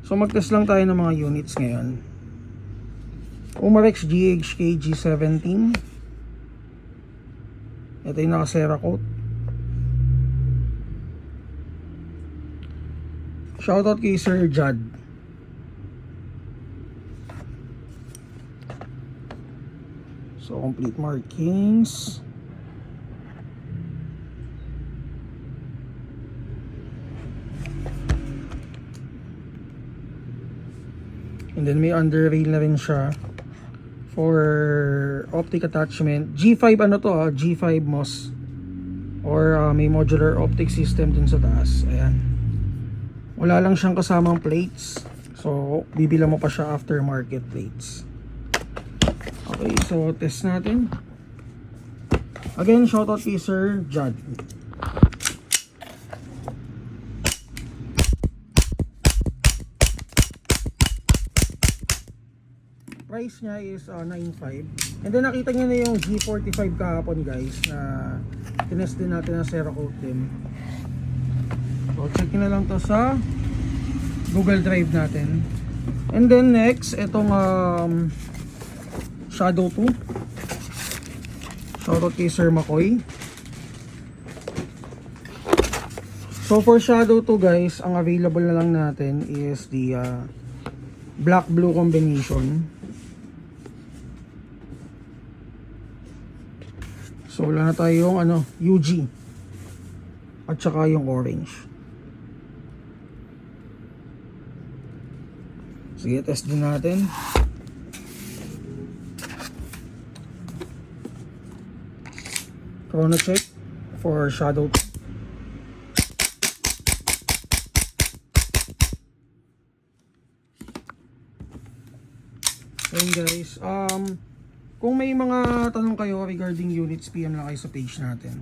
So mag-test lang tayo ng mga units ngayon. Umarex GHK G17. Ito yung naka-Cerakote. Shoutout kay Sir Jad. So complete markings. And then may under rail na rin siya for optic attachment. G5 ano to G5 MOS. Or may modular optic system dun sa taas. Ayan. Wala lang siyang kasamang plates. So bibilang mo pa siya aftermarket plates. Okay, so test natin. Again, shoutout kay Sir Jad. Price niya is 9.5. And then nakita niyo na yung G45 kahapon guys na tinest din natin ng Cerakote din. So check na lang to sa Google Drive natin. And then next, itong Shadow 2. Shoutout kay Sir McCoy. So for Shadow 2 guys, ang available na lang natin is the black blue combination. So wala na tayong UG at saka yung orange. Sige, test din natin. Chrono check for Shadow 2. Ayun guys, kung may mga tanong kayo regarding units, PM lang kayo sa page natin.